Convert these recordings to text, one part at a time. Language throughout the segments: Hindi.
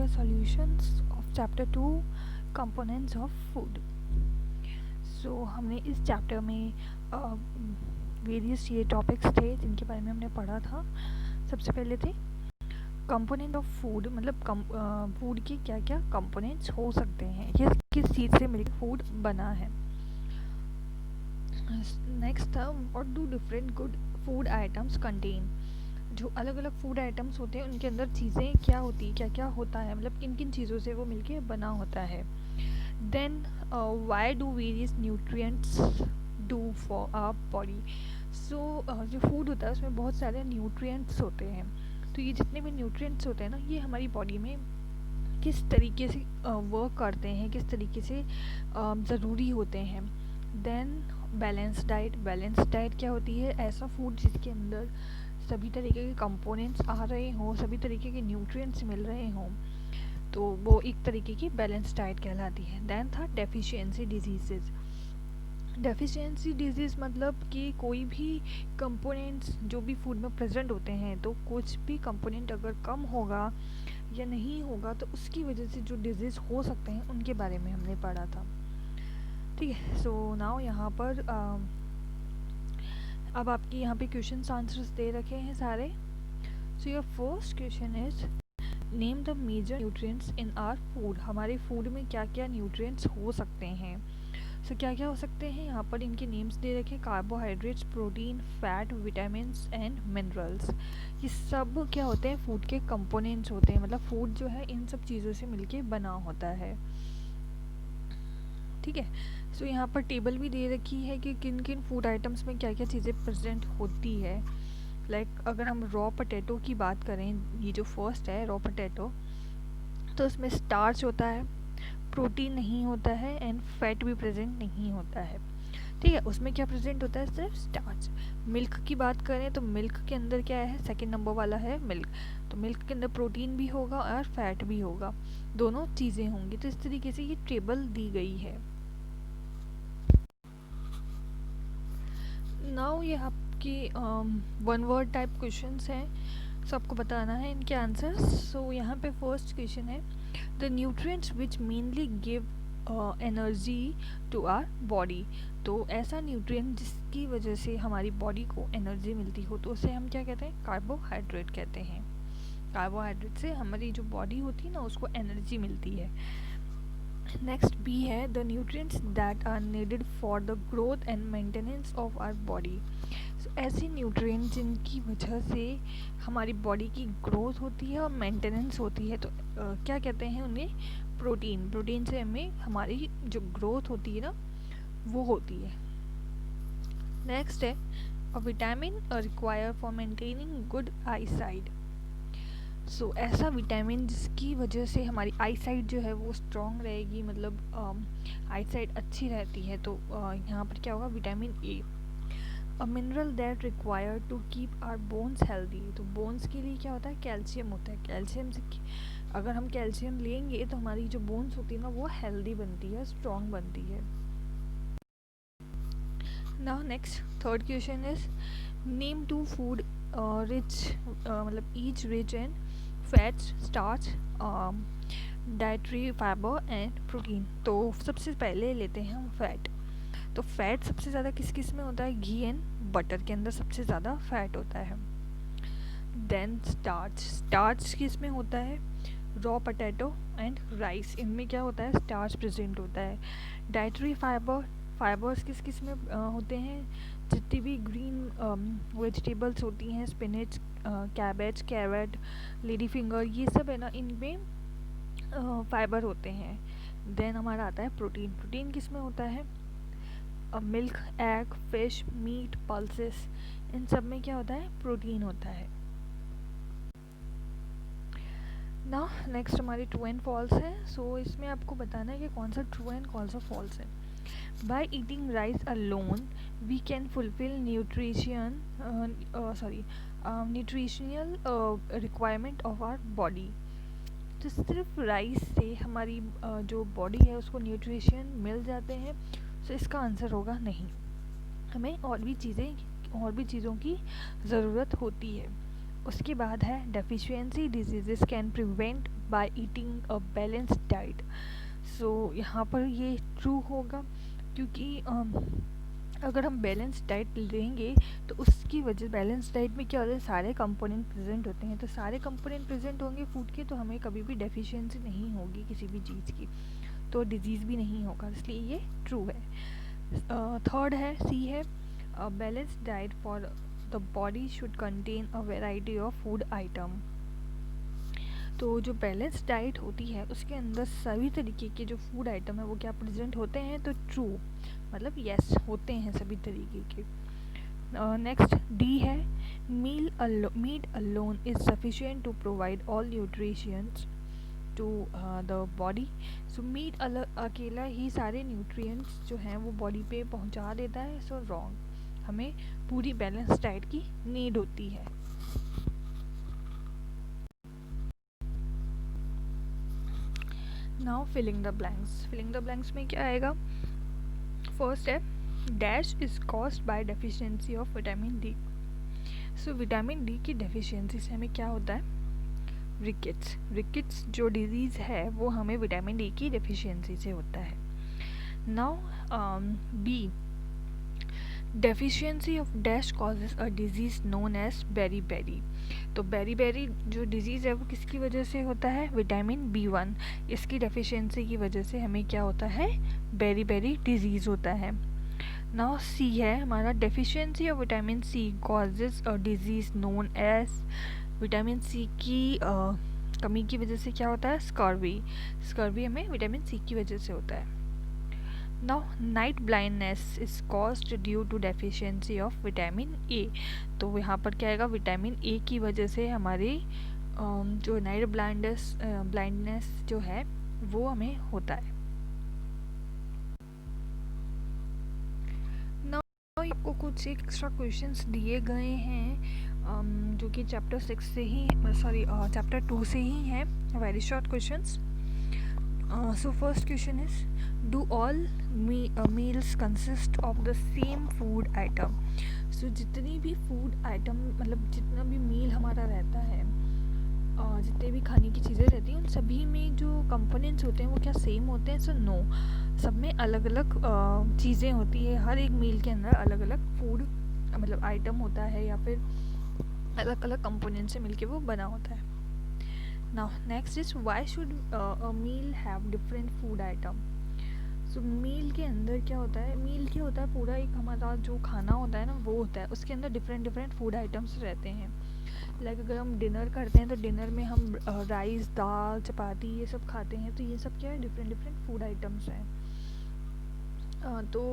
the solutions of chapter 2 components of food. So हमने इस चैप्टर में वेरियस ये टॉपिक्स थे जिनके बारे में हमने पढ़ा था. सबसे पहले थे कंपोनेंट ऑफ फूड, मतलब फूड के क्या क्या कंपोनेंट्स हो सकते हैं या किस चीज़ से मिलकर फूड बना है. नेक्स्ट था what do different good food items contain. जो अलग अलग फूड आइटम्स होते हैं उनके अंदर चीज़ें क्या होती क्या क्या होता है, मतलब किन किन चीज़ों से वो मिलके बना होता है. Then why do various nutrients do for our body. So जो फूड होता है उसमें बहुत सारे न्यूट्रिएंट्स होते हैं. तो ये जितने भी न्यूट्रिएंट्स होते हैं ना, ये हमारी बॉडी में किस तरीके से वर्क करते हैं, किस तरीके से ज़रूरी होते हैं. Then balance diet. Balance diet क्या होती है? ऐसा फूड जिसके अंदर सभी तरीके के कंपोनेंट्स आ रहे हों, सभी तरीके के न्यूट्रिएंट्स मिल रहे हों, तो वो एक तरीके की बैलेंस डाइट कहलाती है. देन था डेफिशिएंसी डिजीज़. डेफिशिएंसी डिजीज़ मतलब कि कोई भी कंपोनेंट्स जो भी फूड में प्रेजेंट होते हैं, तो कुछ भी कंपोनेंट अगर कम होगा या नहीं होगा तो उसकी वजह से जो डिजीज़ हो सकते हैं उनके बारे में हमने पढ़ा था. ठीक है. सो नाउ यहाँ पर अब आपकी यहाँ पे क्वेश्चन आंसर्स दे रखे हैं सारे. So your first question is name the major nutrients in our food. हमारे फूड में क्या क्या न्यूट्रिएंट्स हो सकते हैं. सो क्या क्या हो सकते हैं, यहाँ पर इनके नेम्स दे रखे. Carbohydrates, protein, fat, vitamins and minerals. ये सब क्या होते हैं? फूड के कंपोनेंट्स होते हैं. मतलब फूड जो है इन सब चीज़ों से मिलके बना होता है. ठीक है. सो यहाँ पर टेबल भी दे रखी है कि किन किन फूड आइटम्स में क्या क्या चीज़ें प्रेजेंट होती है. लाइक अगर हम रॉ पोटैटो की बात करें, ये जो फर्स्ट है रॉ पोटैटो, तो उसमें स्टार्च होता है, प्रोटीन नहीं होता है एंड फैट भी प्रेजेंट नहीं होता है. ठीक है. उसमें क्या प्रेजेंट होता है? सिर्फ स्टार्च. मिल्क की बात करें तो मिल्क के अंदर क्या है? सेकंड नंबर वाला है मिल्क. तो मिल्क के अंदर प्रोटीन भी होगा और फैट भी होगा, दोनों चीज़ें होंगी. तो इस तरीके से ये टेबल दी गई है. नाउ ये आपकी वन वर्ड टाइप क्वेश्चंस हैं, सो आपको बताना है इनके आंसर्स. सो यहाँ पे फर्स्ट क्वेश्चन है the nutrients which mainly give energy to our body. तो ऐसा न्यूट्रिएंट जिसकी वजह से हमारी बॉडी को एनर्जी मिलती हो, तो उसे हम क्या कहते हैं? कार्बोहाइड्रेट कहते हैं. कार्बोहाइड्रेट से हमारी जो बॉडी होती है ना, उसको एनर्जी मिलती है. नेक्स्ट बी है the nutrients that are needed for the growth and maintenance of our body. ऐसे न्यूट्रिएंट जिनकी वजह से हमारी बॉडी की ग्रोथ होती है और मेंटेनेंस होती है, तो क्या कहते हैं उन्हें? प्रोटीन. प्रोटीन से हमें हमारी जो ग्रोथ होती है ना, वो होती है. नेक्स्ट है a vitamin require for maintaining good eyesight. So ऐसा विटामिन जिसकी वजह से हमारी आई साइट जो है वो स्ट्रॉन्ग रहेगी, मतलब आई साइट अच्छी रहती है. तो यहाँ पर क्या होगा? Vitamin A. A mineral that require to keep our bones healthy. तो बोन्स के लिए क्या होता है? कैल्शियम होता है. कैल्शियम से अगर हम कैल्शियम लेंगे तो हमारी जो बोन्स होती है ना, वो हेल्दी बनती है, स्ट्रॉन्ग बनती है. Now next third question is name two food rich, मतलब each rich in fats, starch, dietary fibre and protein. तो सबसे पहले लेते हैं हम फैट. तो फैट सबसे ज़्यादा किस किस में होता है? घी एंड बटर के अंदर सबसे ज़्यादा फैट होता है. Then starch. स्टार्च किस में होता है? रॉ पोटैटो एंड राइस, इनमें क्या होता है? स्टार्च प्रेजेंट होता है. Dietary fibre. फाइबर्स किस किस में होते हैं? जितनी भी ग्रीन वेजिटेबल्स होती हैं, spinach, cabbage, carrot, lady finger, ये सब है ना, इनमें फाइबर होते हैं. देन हमारा आता है प्रोटीन. प्रोटीन किस में होता है? Milk, egg, fish, meat, pulses, इन सब में क्या होता है? प्रोटीन होता है. ना नेक्स्ट हमारी ट्रू एंड फॉल्स है. सो इसमें आपको बताना है कि कौन सा ट्रू एंड कौन सा फॉल्स है. By eating rice alone we can fulfil nutritional requirement of our body. तो सिर्फ राइस से हमारी जो बॉडी है उसको न्यूट्रिशन मिल जाते हैं. तो इसका आंसर होगा नहीं, हमें और भी चीज़ों की ज़रूरत होती है. उसके बाद है deficiency diseases can prevent by eating a balanced diet. So यहाँ पर ये ट्रू होगा, क्योंकि अगर हम बैलेंस डाइट लेंगे तो उसकी वजह, बैलेंस डाइट में क्या होता है, सारे कंपोनेंट प्रेजेंट होते हैं, तो सारे कंपोनेंट प्रेजेंट होंगे फूड के, तो हमें कभी भी डेफिशिएंसी नहीं होगी किसी भी चीज़ की, तो डिजीज़ भी नहीं होगा, इसलिए ये ट्रू है। थर्ड है, सी है, balance diet for the body should contain a variety of food item. तो जो बैलेंस डाइट होती है उसके अंदर सभी तरीके के जो फूड आइटम है वो क्या प्रेजेंट होते हैं, तो ट्रू, मतलब यस होते हैं सभी तरीके के। नेक्स्ट डी है, meat alone is sufficient to provide all nutritions to the body. So meat अकेला ही सारे न्यूट्रिएंट्स जो हैं वो बॉडी पे पहुंचा देता है, सो रॉन्ग, हमें पूरी बैलेंस डाइट की नीड होती है। Now filling the blanks. Filling the blanks में क्या आएगा, फर्स्ट है, dash is caused by deficiency of vitamin D. So vitamin D की डेफिशिएंसी से हमें क्या होता है, रिकेट्स। रिकेट्स जो डिजीज़ है वो हमें विटामिन डी की डेफिशिएंसी से होता है। Now B, deficiency of dash causes a disease known as beri beri. तो बेरी बेरी जो डिजीज़ है वो किसकी वजह से होता है, विटामिन B1, इसकी डेफिशिएंसी की वजह से हमें क्या होता है, बेरी बेरी डिजीज़ होता है। नाउ सी है हमारा, deficiency of vitamin C causes a disease known as, vitamin C की कमी की वजह से क्या होता है, स्कर्वी। स्कर्वी हमें विटामिन सी की वजह से होता है। Now night blindness is caused due to deficiency of vitamin A. तो यहाँ पर क्या आएगा, विटामिन ए की वजह से हमारी जो नाइट ब्लाइंडनेस जो है वो हमें होता है। नाउ आपको कुछ एक्स्ट्रा क्वेश्चंस दिए गए हैं जो कि चैप्टर 6 से ही, सॉरी चैप्टर 2 से ही हैं, very short questions. So first question is, do all meals consist of the same food item? So जितनी भी फूड आइटम, मतलब जितना भी मील हमारा रहता है, जितने भी खाने की चीज़ें रहती हैं उन सभी में जो कंपोनेंट्स होते हैं वो क्या सेम होते हैं? सो नो, सब में अलग अलग चीज़ें होती है, हर एक मील के अंदर अलग अलग फूड मतलब आइटम होता है, या फिर अलग अलग कंपोनेंट से मिलके वो बना होता है। Now next is, why should a meal have different food item? So मील के अंदर क्या होता है, मील क्या होता है, पूरा एक हमारा जो खाना होता है ना वो होता है, उसके अंदर डिफरेंट डिफरेंट फूड आइटम्स रहते हैं। लाइक अगर हम डिनर करते हैं तो डिनर में हम राइस, दाल, चपाती ये सब खाते हैं, तो ये सब क्या है, डिफरेंट डिफरेंट फूड आइटम्स हैं। तो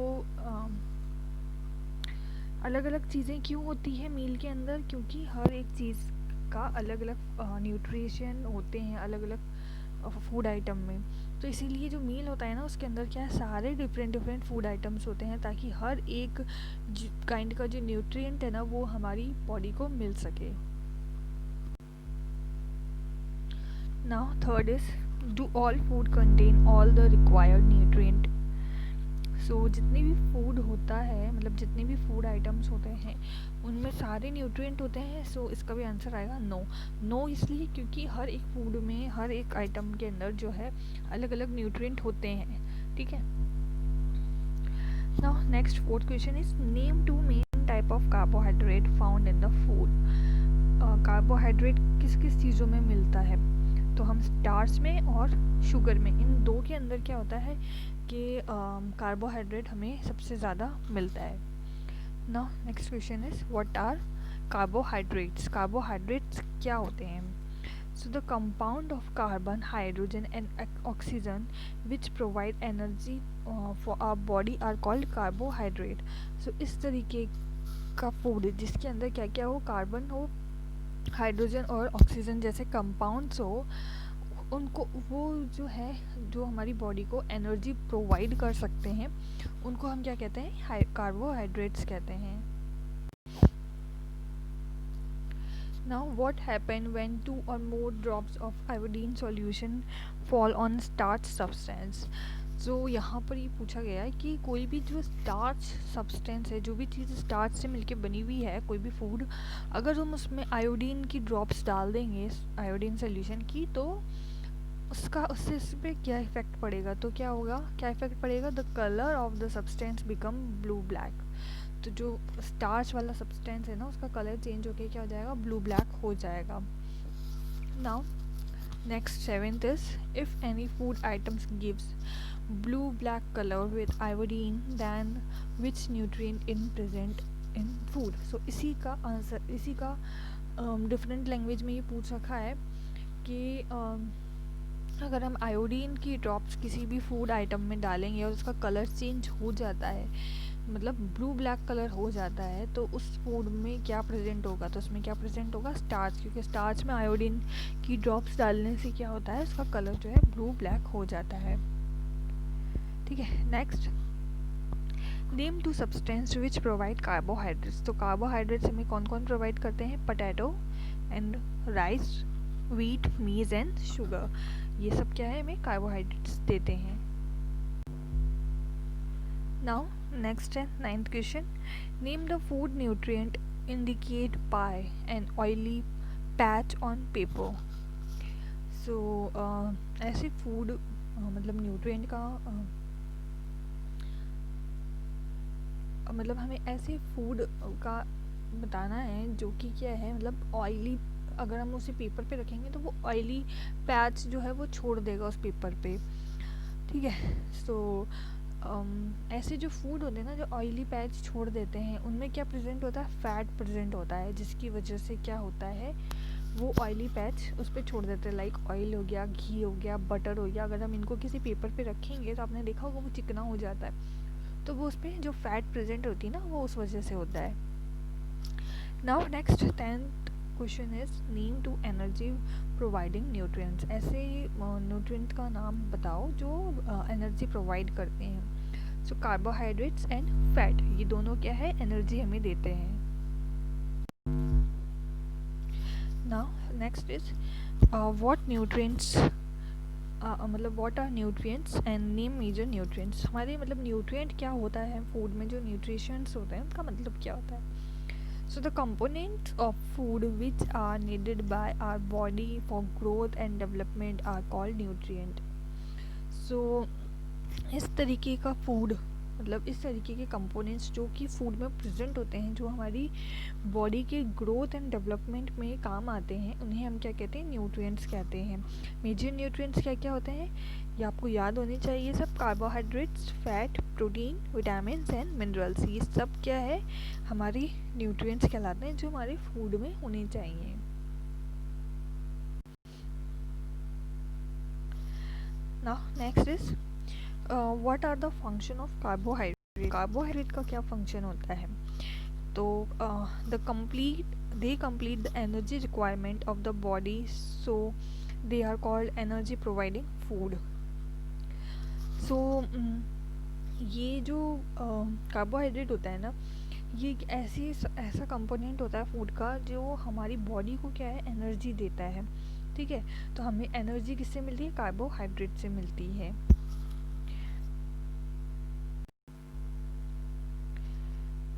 अलग अलग चीज़ें क्यों होती है मील के अंदर, क्योंकि हर एक चीज़ का अलग अलग न्यूट्रिशन होते हैं अलग अलग फूड आइटम में, तो इसीलिए जो मील होता है ना उसके अंदर क्या है, सारे डिफरेंट डिफरेंट फूड आइटम्स होते हैं, ताकि हर एक काइंड का जो न्यूट्रिएंट है ना वो हमारी बॉडी को मिल सके। Now third is, do all food contain all the required nutrient? So जितनी भी फूड होता है, मतलब जितने भी फूड आइटम्स होते हैं उनमें सारे न्यूट्रिएंट होते हैं? सो इसका भी आंसर आएगा नो। नो इसलिए क्योंकि हर एक फूड में, हर एक आइटम के अंदर जो है अलग अलग न्यूट्रिएंट होते हैं, ठीक है। Now next fourth question is, name 2 main type of carbohydrate found in the food. Carbohydrate किस किस चीज़ों में मिलता है? तो हम स्टार्च में और शुगर में, इन दो के अंदर क्या होता है कि कार्बोहाइड्रेट हमें सबसे ज़्यादा मिलता है। Now next question is, what are carbohydrates? Carbohydrates क्या होते हैं? So the compound of carbon, hydrogen and oxygen which provide energy for our body are called carbohydrate. So इस तरीके का फूड जिसके अंदर क्या क्या हो, कार्बन हो, हाइड्रोजन और ऑक्सीजन जैसे कंपाउंड्स हो, उनको वो जो है, जो हमारी बॉडी को एनर्जी प्रोवाइड कर सकते हैं, उनको हम क्या कहते हैं, कार्बोहाइड्रेट्स कहते हैं। नाउ व्हाट हैपन व्हेन 2 और more drops of iodine solution fall on starch substance? जो यहाँ पर ये पूछा गया है कि कोई भी जो स्टार्च सब्सटेंस है, जो भी चीज़ स्टार्च से मिलके बनी हुई है, कोई भी फूड, अगर हम उसमें आयोडीन की ड्रॉप्स डाल देंगे, आयोडीन सोल्यूशन की, तो उसका उससे इस पे क्या इफ़ेक्ट पड़ेगा, तो क्या होगा, क्या इफ़ेक्ट पड़ेगा, the colour of the substance become blue black. तो जो स्टार्च वाला सब्सटेंस है ना, उसका कलर चेंज होके क्या हो जाएगा, ब्लू ब्लैक हो जाएगा। Now next seventh is, if any food items gives blue black color with iodine, then which nutrient in present in food? So इसी का आंसर, इसी का डिफरेंट लैंग्वेज में ये पूछ रखा है कि अगर हम आयोडीन की ड्रॉप्स किसी भी फूड आइटम में डालेंगे और उसका कलर चेंज हो जाता है, मतलब ब्लू ब्लैक कलर हो जाता है, तो उस फूड में क्या प्रेजेंट होगा, तो उसमें क्या प्रेजेंट होगा, स्टार्च, क्योंकि स्टार्च में आयोडीन की ड्रॉप्स डालने से क्या होता है, उसका कलर जो है ब्लू ब्लैक हो जाता है। ठीक है, next, name two substance which provide carbohydrates. तो कार्बोहाइड्रेट्स हमें कौन कौन प्रोवाइड करते हैं, potato and rice, wheat, maize and sugar, ये सब क्या है, हमें कार्बोहाइड्रेट्स देते हैं। नाउ नेक्स्ट है ninth question, name the food nutrient indicate by an oily patch on paper. So ऐसे फूड मतलब न्यूट्रिएंट का मतलब हमें ऐसे फूड का बताना है जो कि क्या है, मतलब ऑयली, अगर हम उसे पेपर पे रखेंगे तो वो ऑयली पैच जो है वो छोड़ देगा उस पेपर पे। ठीक है, सो ऐसे जो फूड होते हैं ना, जो ऑयली पैच छोड़ देते हैं, उनमें क्या प्रेजेंट होता है, फैट प्रेजेंट होता है, जिसकी वजह से क्या होता है, वो ऑयली पैच उस पर छोड़ देते हैं। लाइक ऑयल हो गया, घी हो गया, बटर हो गया, अगर हम इनको किसी पेपर पे रखेंगे तो आपने देखा होगा वो चिकना हो जाता है, तो वो उस पर जो फैट प्रेजेंट होती है ना, वो उस वजह से होता है। Now next 10th question is, name to energy providing nutrients. ऐसे न्यूट्रिएंट का नाम बताओ जो एनर्जी प्रोवाइड करते हैं। सो कार्बोहाइड्रेट्स एंड फैट, ये दोनों क्या है, एनर्जी हमें देते हैं। Now next is, what nutrients मतलब what are nutrients and name major nutrients. हमारे मतलब न्यूट्रिएंट क्या होता है फूड में, जो न्यूट्रिशंस होते हैं उनका मतलब क्या होता है। So the components of food which are needed by our body for growth and development are called nutrient. So इस तरीके का फूड, मतलब इस तरीके के कंपोनेंट्स जो कि फूड में प्रेजेंट होते हैं, जो हमारी बॉडी के ग्रोथ एंड डेवलपमेंट में काम आते हैं, उन्हें हम क्या कहते हैं, न्यूट्रिएंट्स कहते हैं। मेजर न्यूट्रिएंट्स क्या क्या होते हैं, ये आपको याद होने चाहिए सब, carbohydrates, fat, protein, vitamin and minerals, ये सब क्या है, हमारी न्यूट्रिएंट्स कहलाते हैं, जो हमारे फूड में होने चाहिए। Now next is, what are the function of carbohydrate. Carbohydrate का क्या फंक्शन होता है, तो they complete the energy requirement of the body, so they are called energy providing food. So ये जो कार्बोहाइड्रेट होता है ना, ये एक ऐसा कंपोनेंट होता है फूड का जो हमारी बॉडी को क्या है, एनर्जी देता है। ठीक है, तो हमें एनर्जी किससे मिलती है, कार्बोहाइड्रेट से मिलती है।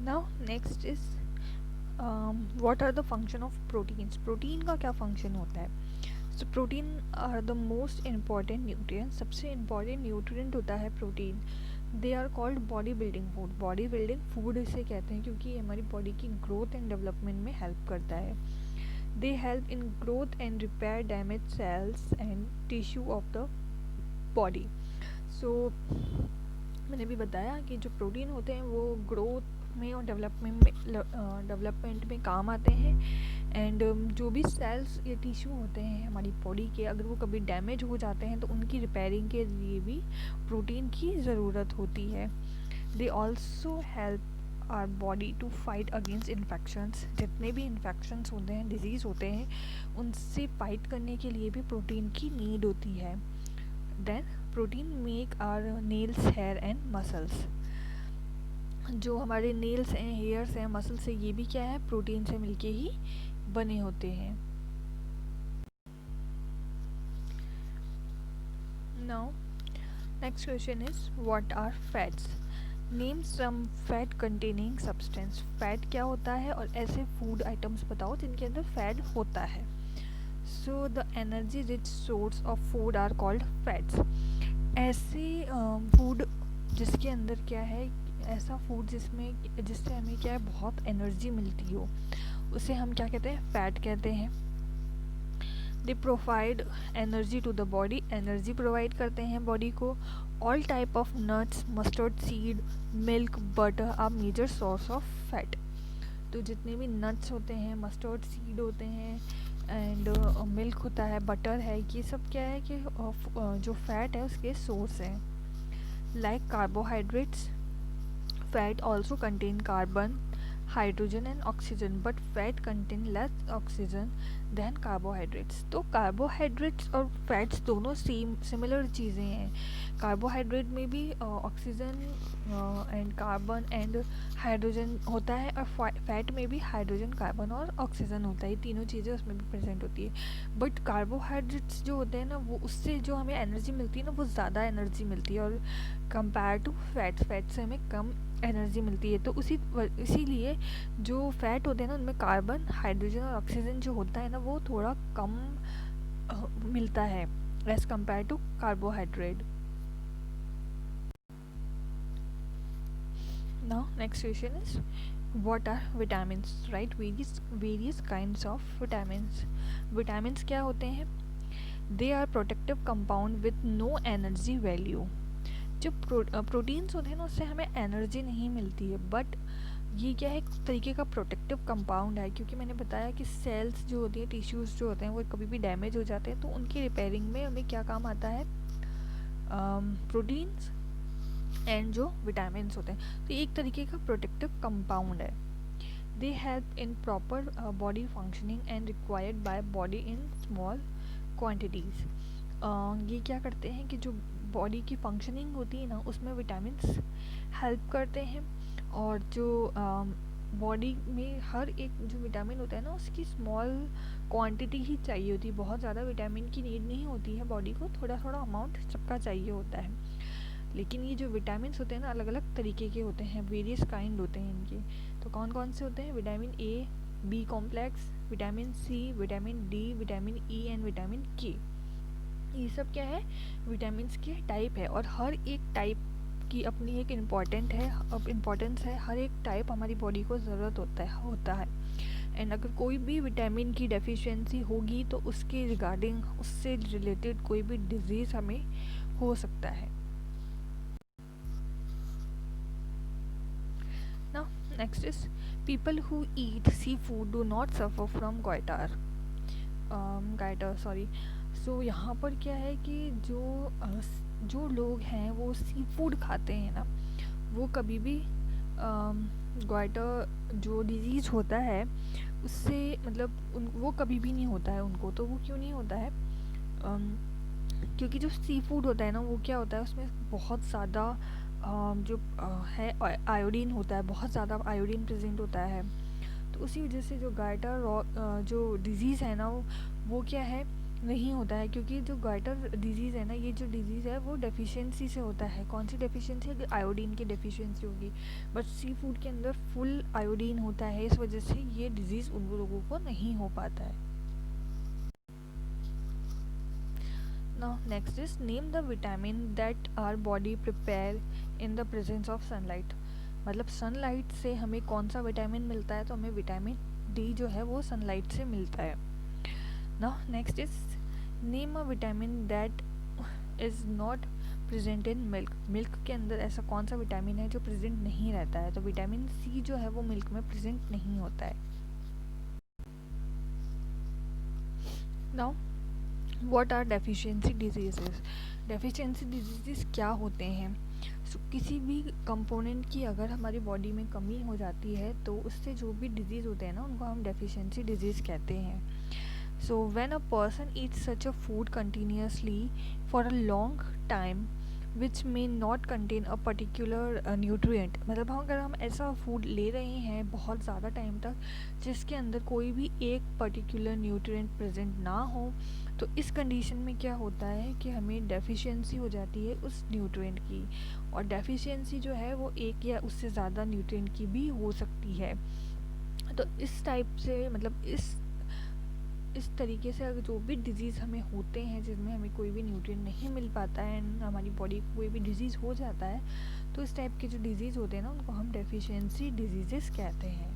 Now next is, what are the function of proteins. Protein का क्या फंक्शन होता है। So protein are the most important nutrient, सबसे इम्पॉर्टेंट न्यूट्रिएंट होता है protein. They are called body building food, body building food इसे कहते हैं क्योंकि ये हमारी बॉडी की ग्रोथ एंड डेवलपमेंट में हेल्प करता है। They help in growth and repair damage cells and tissue of the body. सो मैंने भी बताया कि जो प्रोटीन होते हैं वो ग्रोथ में और डेवलपमेंट में काम आते हैं, एंड जो भी सेल्स या टिश्यू होते हैं हमारी बॉडी के, अगर वो कभी डैमेज हो जाते हैं तो उनकी रिपेयरिंग के लिए भी प्रोटीन की ज़रूरत होती है। They also help our body to fight against infections, जितने भी इन्फेक्शंस होते हैं, डिजीज़ होते हैं, उनसे फाइट करने के लिए भी प्रोटीन की नीड होती है। Then protein make our nails, hair and muscles, जो हमारे नेल्स हैं, हेयर्स हैं, मसल्स हैं, ये भी क्या है, प्रोटीन से मिलके ही बने होते हैं। Now next question is what are fats? Name some fat containing substance. Fat क्या होता है और ऐसे फूड आइटम्स बताओ जिनके अंदर फैट होता है। So the energy rich source of food are called fats. ऐसे फूड जिसके अंदर क्या है, ऐसा फूड जिससे हमें क्या है बहुत एनर्जी मिलती हो, उसे हम क्या कहते हैं, फैट कहते हैं। They provide energy to the body, energy provide करते हैं बॉडी को। All type of nuts, mustard seed, milk, butter are major source of fat. तो जितने भी नट्स होते हैं, मस्टर्ड सीड होते हैं एंड मिल्क होता है, बटर है, ये सब क्या है कि जो फैट है उसके सोर्स हैं। Like carbohydrates, fat also contain carbon, hydrogen and oxygen, but fat contain less oxygen than carbohydrates। तो कार्बोहाइड्रेट्स और फैट्स दोनों सेम सिमिलर चीज़ें हैं। कार्बोहाइड्रेट में भी oxygen and carbon and hydrogen होता है, और फैट में भी हाइड्रोजन, कार्बन और ऑक्सीजन होता है। तीनों चीज़ें उसमें भी प्रेजेंट होती है। बट कार्बोहाइड्रेट्स जो होते हैं ना, वो उससे जो हमें एनर्जी मिलती है ना, वो ज़्यादा एनर्जी मिलती है, और कंपेयर टू फैट से हमें कम एनर्जी मिलती है। तो इसीलिए जो फैट होते हैं ना, उनमें कार्बन, हाइड्रोजन और ऑक्सीजन जो होता है ना, वो थोड़ा कम मिलता है as compare to carbohydrate. Now next question is what are vitamins? Right, various kinds of vitamins. Vitamins क्या होते हैं? They are protective compound with no energy value. जो प्रोटीन्स होते हैं ना, उससे हमें एनर्जी नहीं मिलती है, बट ये क्या है, एक तरीके का प्रोटेक्टिव कंपाउंड है। क्योंकि मैंने बताया कि सेल्स जो होती हैं, टिश्यूज़ जो होते हैं, वो कभी भी डैमेज हो जाते हैं, तो उनकी रिपेयरिंग में हमें क्या काम आता है, प्रोटीन्स एंड जो विटामिन्स होते हैं। तो एक तरीके का प्रोटेक्टिव कंपाउंड है। They help in proper body functioning and required by body in small quantities. ये क्या करते हैं कि जो बॉडी की फंक्शनिंग होती है ना, उसमें विटामिन्स हेल्प करते हैं। और जो बॉडी में हर एक जो विटामिन होता है ना, उसकी स्मॉल क्वांटिटी ही चाहिए होती है। बहुत ज़्यादा विटामिन की नीड नहीं होती है बॉडी को, थोड़ा थोड़ा अमाउंट सबका चाहिए होता है। लेकिन ये जो विटामिन्स होते हैं ना, अलग अलग तरीके के होते हैं, वेरियस काइंड होते हैं इनके। तो कौन कौन से होते हैं? Vitamin A, B complex, vitamin C, vitamin D, vitamin E and vitamin K. ये सब क्या है, विटामिन्स के टाइप है, और हर एक टाइप की अपनी एक इम्पोर्टेंस है। हर एक टाइप हमारी बॉडी को ज़रूरत होता है। एंड अगर कोई भी विटामिन की डेफिशिएंसी होगी, तो उसके रिगार्डिंग, उससे रिलेटेड कोई भी डिजीज़ हमें हो सकता है। Now next is people who eat seafood do not suffer from goitre sorry. So यहाँ पर क्या है कि जो लोग हैं वो सी फूड खाते हैं ना, वो कभी भी गाइटर जो डिजीज़ होता है उससे, मतलब वो कभी भी नहीं होता है उनको। तो वो क्यों नहीं होता है? क्योंकि जो सी फूड होता है ना, वो क्या होता है, उसमें बहुत ज़्यादा जो है आयोडीन होता है, बहुत ज़्यादा आयोडीन प्रेजेंट होता है। तो उसी वजह से जो गाइटर जो डिज़ीज़ है ना, वो क्या है, नहीं होता है। क्योंकि जो गाइटर डिजीज़ है ना, ये जो डिजीज़ है वो डेफिशिएंसी से होता है। कौन सी डेफिशिएंसी? अगर आयोडीन की डेफिशिएंसी होगी, बट सी फूड के अंदर फुल आयोडीन होता है, इस वजह से ये डिज़ीज़ उन लोगों को नहीं हो पाता है। Now next is name the vitamin that our body prepare in the presence of sunlight. मतलब सनलाइट से हमें कौन सा विटामिन मिलता है? तो हमें विटामिन डी जो है वो सनलाइट से मिलता है। Now next is name a vitamin that is not present in milk. Milk के अंदर ऐसा कौन सा विटामिन है जो प्रेजेंट नहीं रहता है? तो विटामिन सी जो है वो मिल्क में प्रेजेंट नहीं होता है। Now what are deficiency diseases? Deficiency diseases क्या होते हैं? किसी भी कंपोनेंट की अगर हमारी बॉडी में कमी हो जाती है, तो उससे जो भी डिजीज़ होते हैं ना, उनको हम डेफिशिएंसी डिजीज़ कहते हैं। So when a person eats such a food continuously for a long time, which may not contain a particular nutrient, मतलब अगर हम ऐसा फूड ले रहे हैं बहुत ज़्यादा टाइम तक जिसके अंदर कोई भी एक पर्टिकुलर न्यूट्रिएंट प्रेजेंट ना हो, तो इस कंडीशन में क्या होता है कि हमें डेफिशिएंसी हो जाती है उस न्यूट्रिएंट की। और डेफिशिएंसी जो है वो एक या उससे ज़्यादा न्यूट्रिएंट की भी हो सकती है। तो इस टाइप से, मतलब इस तरीके से अगर जो भी डिज़ीज़ हमें होते हैं जिसमें हमें कोई भी न्यूट्रिएंट नहीं मिल पाता है एंड हमारी बॉडी को कोई भी डिज़ीज़ हो जाता है, तो इस टाइप के जो डिज़ीज़ होते हैं ना उनको हम डेफिशिएंसी डिजीज़ेस कहते हैं।